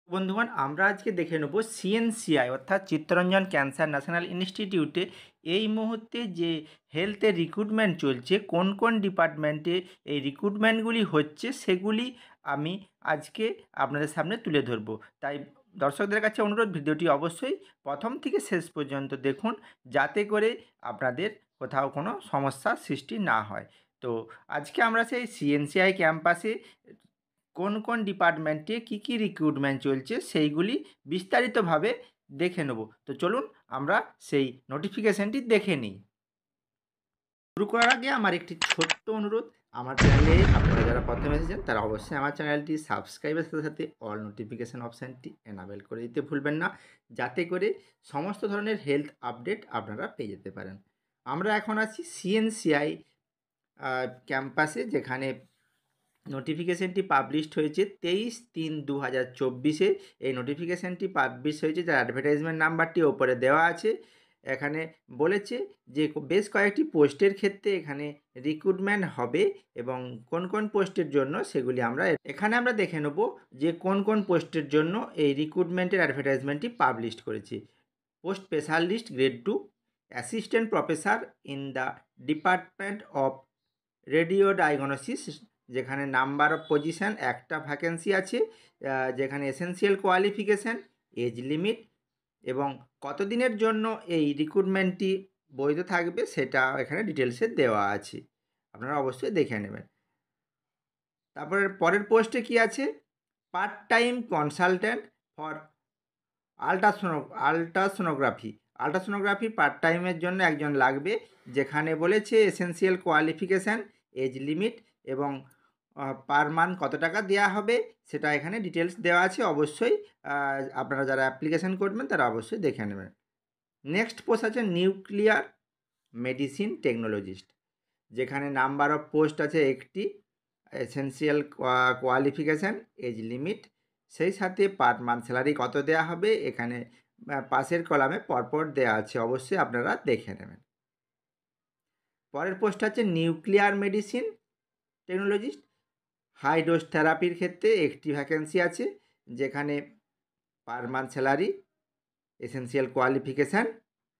বন্ধুগণ, আমরা আজকে দেখে নেব সিএনসিআই অর্থাৎ চিত্তরঞ্জন ক্যান্সার ন্যাশনাল ইনস্টিটিউটে এই মুহূর্তে যে হেলথের রিক্রুটমেন্ট চলছে, কোন কোন ডিপার্টমেন্টে এই রিক্রুটমেন্টগুলি হচ্ছে সেগুলি আমি আজকে আপনাদের সামনে তুলে ধরব। তাই দর্শকদের কাছে অনুরোধ, ভিডিওটি অবশ্যই প্রথম থেকে শেষ পর্যন্ত দেখুন, যাতে করে আপনাদের কোথাও কোনো সমস্যার সৃষ্টি না হয়। তো আজকে আমরা সেই সিএনসিআই ক্যাম্পাসে কোন কোন ডিপার্টমেন্টে কী রিক্রুটমেন্ট চলছে সেইগুলি বিস্তারিতভাবে দেখে নেব। তো চলুন আমরা সেই নোটিফিকেশানটি দেখে নিই। শুরু করার আগে আমার একটি ছোট্ট অনুরোধ, আমার চ্যানেলে আপনারা যারা প্রথমে এসেছেন তারা অবশ্যই আমার চ্যানেলটি সাবস্ক্রাইবের সাথে সাথে অল নোটিফিকেশান অপশানটি এনাবেল করে দিতে ভুলবেন না, যাতে করে সমস্ত ধরনের হেলথ আপডেট আপনারা পেয়ে যেতে পারেন। আমরা এখন আছি সিএনসিআই ক্যাম্পাসে, যেখানে নোটিফিকেশানটি পাবলিশড হয়েছে 23/3/2024। এই নোটিফিকেশানটি পাবলিশ হয়েছে, যার অ্যাডভার্টাইজমেন্ট নাম্বারটি ওপরে দেওয়া আছে। এখানে বলেছে যে বেশ কয়েকটি পোস্টের ক্ষেত্রে এখানে রিক্রুটমেন্ট হবে এবং কোন কোন পোস্টের জন্য সেগুলি আমরা এখানে দেখে নেব যে কোন কোন পোস্টের জন্য এই রিক্রুটমেন্টের অ্যাডভার্টাইজমেন্টটি পাবলিশড করেছে। Post specialist grade 2 assistant professor in the department of radio diagnosis, যেখানে নাম্বার অফ পজিশান একটা ভ্যাকেন্সি আছে, যেখানে এসেনশিয়াল কোয়ালিফিকেশান, এজ লিমিট এবং কতদিনের জন্য এই রিক্রুটমেন্টটি বৈধ থাকবে সেটা এখানে ডিটেলসে দেওয়া আছে, আপনারা অবশ্যই দেখে নেবেন। তারপরে পরের পোস্টে কি আছে, part time consultant for ultrasonography part টাইমের জন্য একজন লাগবে, যেখানে বলেছে এসেনশিয়াল কোয়ালিফিকেশান, এজ লিমিট এবং পার মান্থ কত টাকা দেওয়া হবে সেটা এখানে ডিটেলস দেওয়া আছে। অবশ্যই আপনারা যারা অ্যাপ্লিকেশান করবেন তারা অবশ্যই দেখে নেবেন। নেক্সট পোস্ট আছে নিউক্লিয়ার মেডিসিন টেকনোলজিস্ট, যেখানে নাম্বার অফ পোস্ট আছে একটি, এসেনশিয়াল কোয়ালিফিকেশান, এজ লিমিট, সেই সাথে পার মান্থ স্যালারি কত দেওয়া হবে এখানে পাশের কলামে পরপর দেওয়া আছে, অবশ্যই আপনারা দেখে নেবেন। পরের পোস্ট আছে nuclear medicine technologist, high dose থেরাপির ক্ষেত্রে একটি ভ্যাকেন্সি আছে, যেখানে per month salary, essential qualification,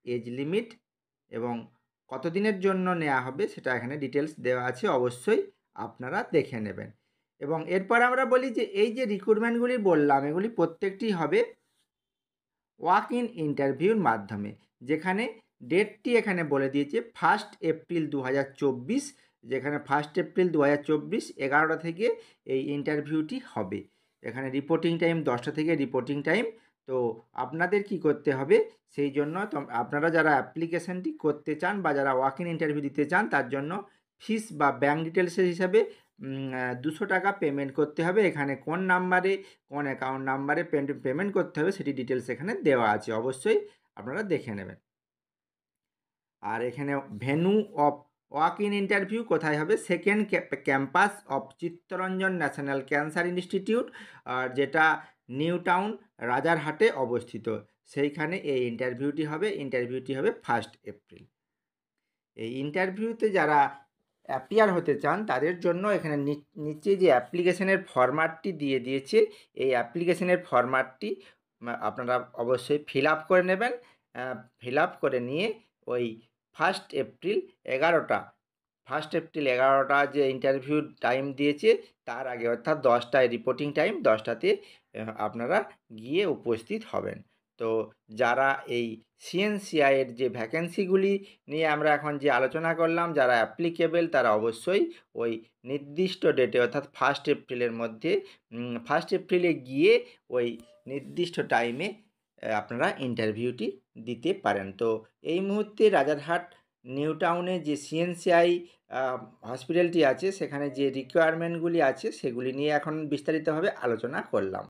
age limit এবং কতদিনের জন্য নেওয়া হবে সেটা এখানে ডিটেলস দেওয়া আছে, অবশ্যই আপনারা দেখে নেবেন। এবং এরপর আমরা বলি যে এই যে রিক্রুটমেন্টগুলি বললাম এগুলি প্রত্যেকটি হবে ওয়াক ইন ইন্টারভিউর মাধ্যমে, যেখানে ডেটটি এখানে বলে দিয়েছে 1 এপ্রিল 2024, যেখানে 1 এপ্রিল 2024 11টা থেকে এই ইন্টারভিউটি হবে। এখানে রিপোর্টিং টাইম 10টা থেকে রিপোর্টিং টাইম। তো আপনাদের কি করতে হবে, সেই জন্য আপনারা যারা অ্যাপ্লিকেশানটি করতে চান বা যারা ওয়াক ইন ইন্টারভিউ দিতে চান তার জন্য ফিস বা ব্যাঙ্ক ডিটেলসের হিসাবে 200 টাকা পেমেন্ট করতে হবে। এখানে কোন নাম্বারে, কোন অ্যাকাউন্ট নাম্বারে পেমেন্ট করতে হবে সেটি ডিটেলস এখানে দেওয়া আছে, অবশ্যই আপনারা দেখে নেবেন। আর এখানে venue of walk in interview কোথায় হবে, second campus of Chittaranjan national cancer institute, যেটা নিউ টাউন রাজারহাটে অবস্থিত, সেইখানে এই ইন্টারভিউটি হবে। ইন্টারভিউটি হবে 1 এপ্রিল। এই ইন্টারভিউতে যারা অ্যাপিয়ার হতে চান তাদের জন্য এখানে নিচে যে অ্যাপ্লিকেশনের ফরম্যাটটি দিয়ে দিয়েছে, এই অ্যাপ্লিকেশনের ফরম্যাটটি আপনারা অবশ্যই ফিল আপ করে নেবেন। ফিল আপ করে নিয়ে ওই 1 এপ্রিল 11টা যে ইন্টারভিউ টাইম দিয়েছে তার আগে, অর্থাৎ 10টায় রিপোর্টিং টাইম, 10টাতে আপনারা গিয়ে উপস্থিত হবেন। তো যারা এই সিএনসিআইয়ের যে ভ্যাকেন্সিগুলি নিয়ে আমরা এখন যে আলোচনা করলাম, যারা অ্যাপ্লিকেবল তারা অবশ্যই ওই নির্দিষ্ট ডেটে অর্থাৎ 1 এপ্রিলের মধ্যে 1 এপ্রিলে গিয়ে ওই নির্দিষ্ট টাইমে আপনারা ইন্টারভিউটি দিতে পারেন। তো এই মুহূর্তে রাজারহাট নিউ টাউনে যে সিএনসিআই হসপিটালটি আছে সেখানে যে রিকোয়ারমেন্টগুলি আছে সেগুলি নিয়ে এখন বিস্তারিতভাবে আলোচনা করলাম।